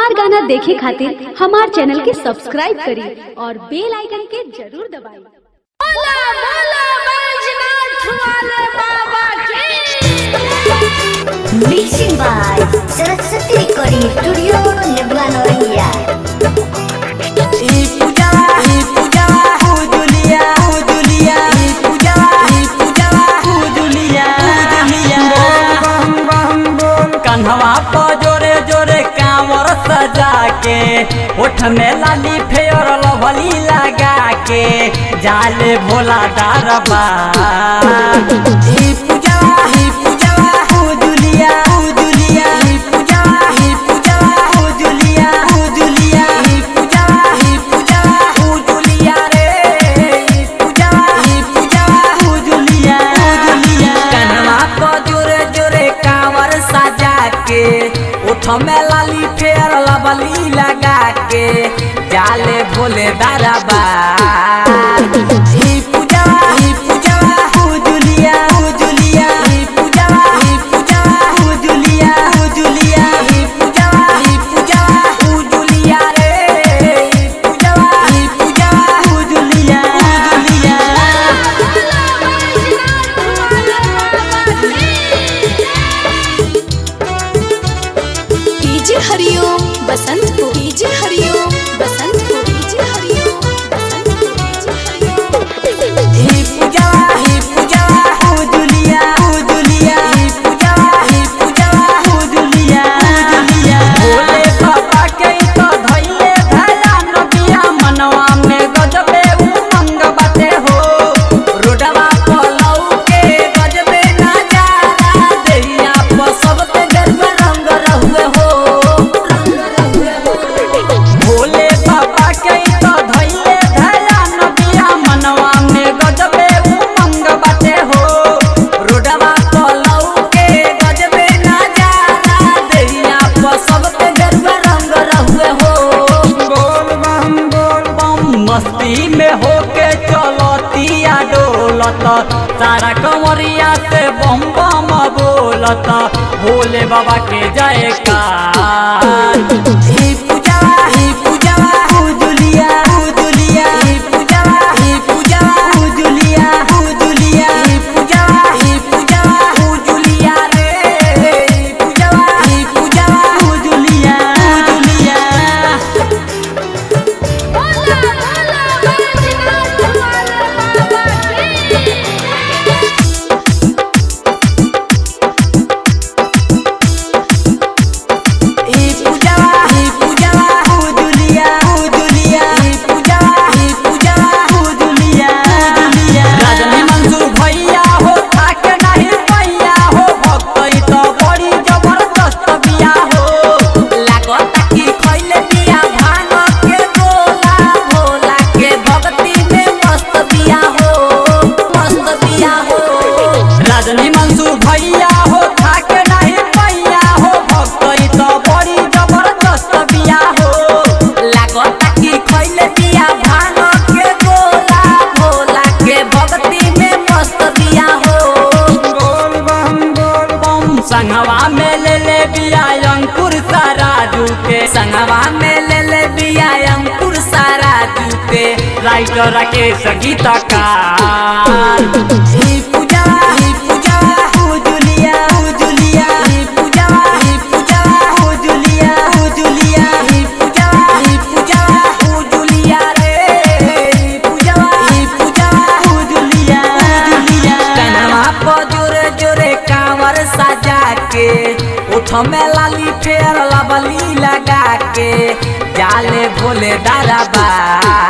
हमार गाना देखे खातिर हमार चैनल के सब्सक्राइब करी और बेल आइकन के जरूर दबाई। Mixing by Saraswati Recording Studio, Lebanon. कन्हवा पर जोरे जोरे कांवर सजा के ओठ में लाली फेर लवली लगा के जाले भोला दरबार। में लाली फेर लवली लगा के जाले भोले दरबार। हरिओम बसंत को कीजिए, हरिओम बसंत को कीजिए, हरिओम बसंत को कीजिए, हरिओम। ही पूजा हो दुलिया ही पूजा हो दुलिया। भोले बाबा के तो धइले धया नबिया मनवा में गजबे उमंग बाटे हो। रोडवा पर लौके गजबे नजारा देहिया पर सबके गरबा रंग रहुए हो। मस्ती में होके चलतिया डोलत सारा कमरिया से बम बम बोलत भोले बाबा के जयकार। ही पूजा हो दुलिया ही पूजा हो दुलिया ही पूजा हो दुलिया रे पूजा हो दुलिया। भैया हो थाके नहीं पैया हो भक्तई तो बड़ी जबरदस्त बिया हो। लागता कि खइले बिया भांग के गोला भोला के भक्ति में मस्त बिया हो। बोल बम संगवा में ले बिया अंकुर साराजू के संगवा में ले बिया अंकुर साराजू के राइटर के गीतकार। ही पूजा हो दुलिया ही पूजा हो दुलिया ही पूजा हो दुलिया रे पूजा हो दुलिया। कन्हवा पर जोरे जोरे कांवर सजा के ओठ में लाली फेर लवली लगा के जाले भोले दरबार।